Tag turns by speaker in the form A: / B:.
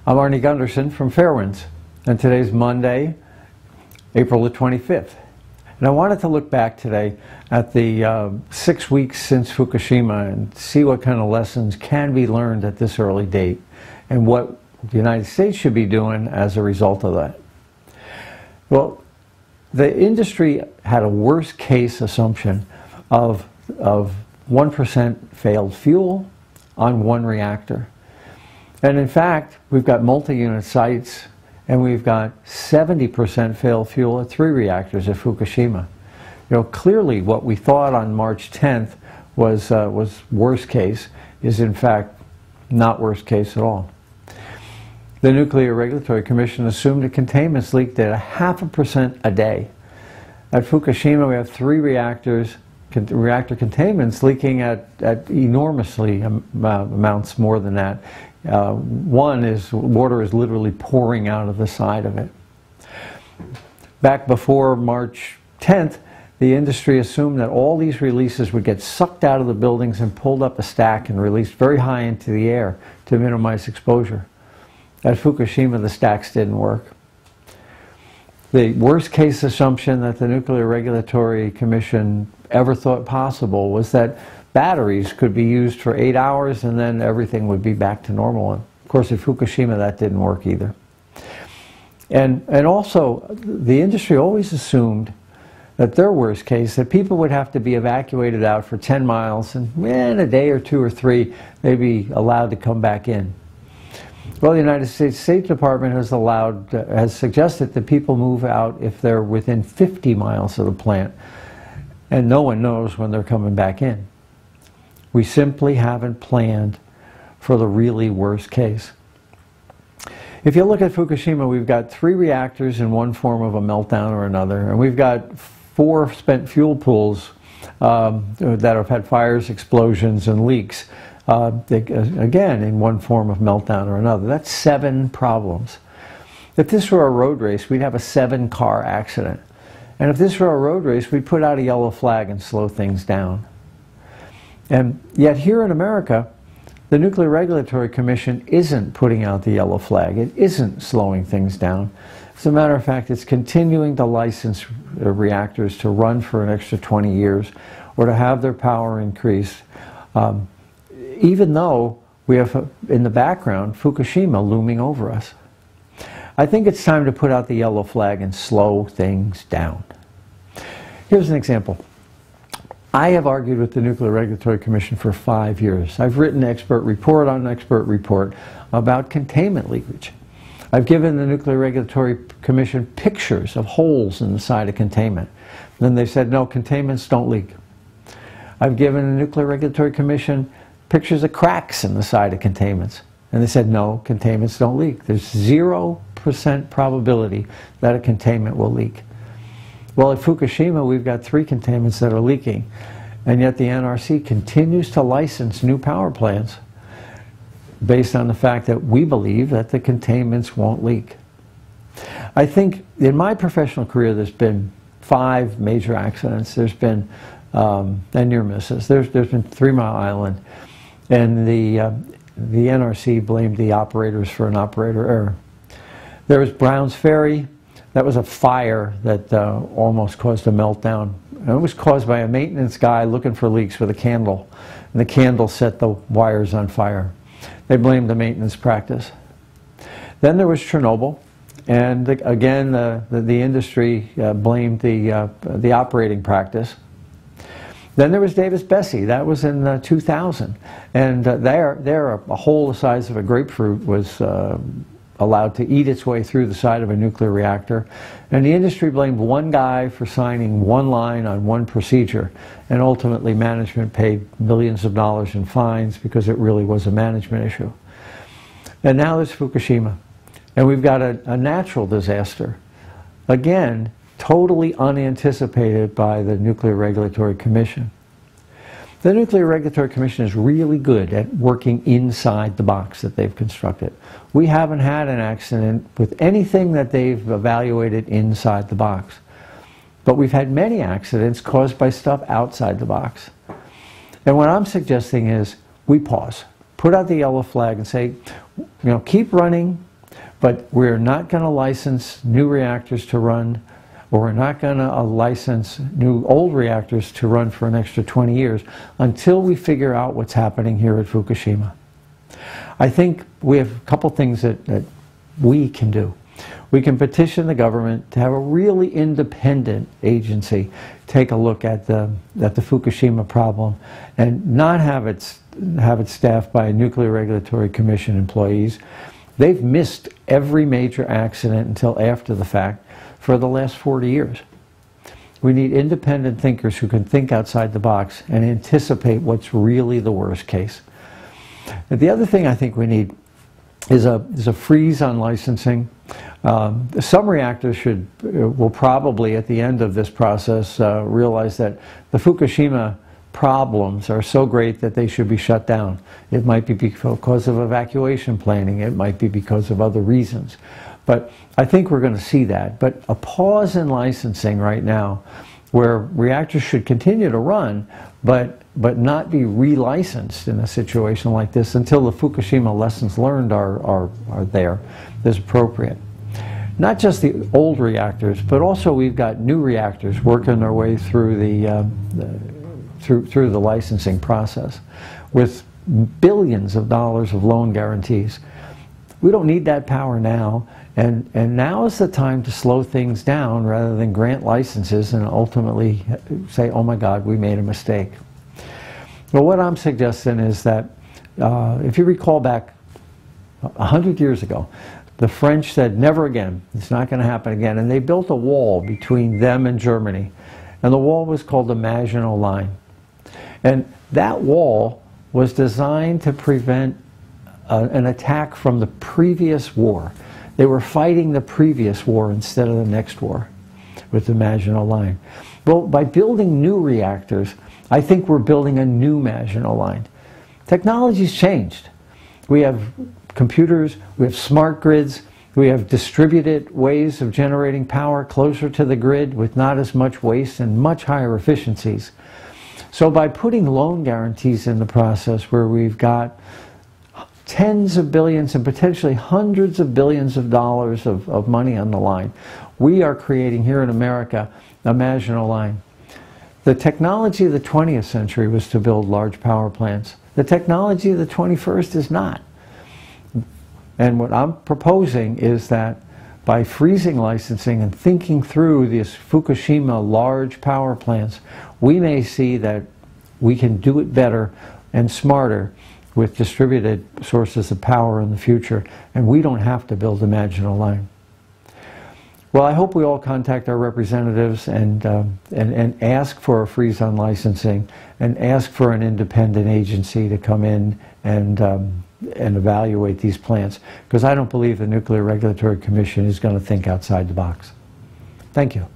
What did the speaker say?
A: I'm Gundersen from Fairewinds, and today's Monday, April the 25th. And I wanted to look back today at the 6 weeks since Fukushima and see what kind of lessons can be learned at this early date and what the United States should be doing as a result of that. Well, the industry had a worst case assumption of 1% failed fuel on one reactor. And in fact, we've got multi-unit sites, and we've got 70% failed fuel at 3 reactors at Fukushima. You know, clearly what we thought on March 10th was worst case is in fact not worst case at all. The Nuclear Regulatory Commission assumed the containments leaked at 0.5% a day. At Fukushima, we have 3 reactors, reactor containments leaking at enormously amounts more than that. One is water is literally pouring out of the side of it. Back before March 10th, the industry assumed that all these releases would get sucked out of the buildings and pulled up a stack and released very high into the air to minimize exposure. At Fukushima, the stacks didn't work. The worst case assumption that the Nuclear Regulatory Commission ever thought possible was that batteries could be used for 8 hours and then everything would be back to normal. And of course, at Fukushima, that didn't work either. And also, the industry always assumed that their worst case, that people would have to be evacuated out for 10 miles and in a day or 2 or 3, they'd be allowed to come back in. Well, the United States State Department has suggested that people move out if they're within 50 miles of the plant, and no one knows when they're coming back in. We simply haven't planned for the really worst case. If you look at Fukushima, we've got 3 reactors in one form of a meltdown or another, and we've got 4 spent fuel pools that have had fires, explosions, and leaks. Again, in one form of meltdown or another. That's 7 problems. If this were a road race, we'd have a 7-car accident. And if this were a road race, we'd put out a yellow flag and slow things down. And yet here in America, the Nuclear Regulatory Commission isn't putting out the yellow flag. It isn't slowing things down. As a matter of fact, it's continuing to license reactors to run for an extra 20 years or to have their power increased. Even though we have, in the background, Fukushima looming over us. I think it's time to put out the yellow flag and slow things down. Here's an example. I have argued with the Nuclear Regulatory Commission for 5 years. I've written expert report on expert report about containment leakage. I've given the Nuclear Regulatory Commission pictures of holes in the side of containment. Then they said, no, containments don't leak. I've given the Nuclear Regulatory Commission pictures of cracks in the side of containments. And they said, no, containments don't leak. There's 0% probability that a containment will leak. Well, at Fukushima, we've got 3 containments that are leaking. And yet the NRC continues to license new power plants based on the fact that we believe that the containments won't leak. I think in my professional career, there's been 5 major accidents. There's been and near misses. There's been 3 Mile Island. And the NRC blamed the operators for an operator error. There was Brown's Ferry. That was a fire that almost caused a meltdown. And it was caused by a maintenance guy looking for leaks with a candle. And the candle set the wires on fire. They blamed the maintenance practice. Then there was Chernobyl. And again, the industry blamed the operating practice. Then there was Davis-Besse. That was in 2000. And there a hole the size of a grapefruit was allowed to eat its way through the side of a nuclear reactor. And the industry blamed one guy for signing one line on one procedure. And ultimately, management paid millions of dollars in fines because it really was a management issue. And now there's Fukushima. And we've got a natural disaster. Again, totally unanticipated by the Nuclear Regulatory Commission. The Nuclear Regulatory Commission is really good at working inside the box that they've constructed. We haven't had an accident with anything that they've evaluated inside the box. But we've had many accidents caused by stuff outside the box. And what I'm suggesting is we pause, put out the yellow flag and say, you know, keep running But we're not going to license new reactors to run, or we're not going to license new old reactors to run for an extra 20 years until we figure out what's happening here at Fukushima. I think we have a couple things that we can do. We can petition the government to have a really independent agency take a look at the Fukushima problem and not have it staffed by Nuclear Regulatory Commission employees. They've missed every major accident until after the fact for the last 40 years. We need independent thinkers who can think outside the box and anticipate what's really the worst case. And the other thing I think we need is a freeze on licensing. Some reactors will probably, at the end of this process, realize that the Fukushima problems are so great that they should be shut down. It might be because of evacuation planning. It might be because of other reasons. But I think we're going to see that. But a pause in licensing right now, where reactors should continue to run, but not be relicensed in a situation like this until the Fukushima lessons learned are there, is appropriate. Not just the old reactors, but also we've got new reactors working their way through the licensing process with billions of dollars of loan guarantees. We don't need that power now, and now is the time to slow things down rather than grant licenses and ultimately say, oh my God, we made a mistake. Well, what I'm suggesting is that if you recall back 100 years ago, the French said, never again, it's not going to happen again, and they built a wall between them and Germany, and the wall was called the Maginot Line. And that wall was designed to prevent an attack from the previous war. They were fighting the previous war instead of the next war with the Maginot Line. Well, by building new reactors, I think we're building a new Maginot Line. Technology's changed. We have computers, we have smart grids, we have distributed ways of generating power closer to the grid with not as much waste and much higher efficiencies. So by putting loan guarantees in the process where we've got tens of billions and potentially hundreds of billions of dollars of money on the line, we are creating here in America a Maginot Line. The technology of the 20th century was to build large power plants. The technology of the 21st is not. And what I'm proposing is that by freezing licensing and thinking through these Fukushima large power plants, we may see that we can do it better and smarter with distributed sources of power in the future, and we don't have to build a Maginot Line. Well, I hope we all contact our representatives and ask for a freeze on licensing and ask for an independent agency to come in and evaluate these plants, because I don't believe the Nuclear Regulatory Commission is going to think outside the box. Thank you.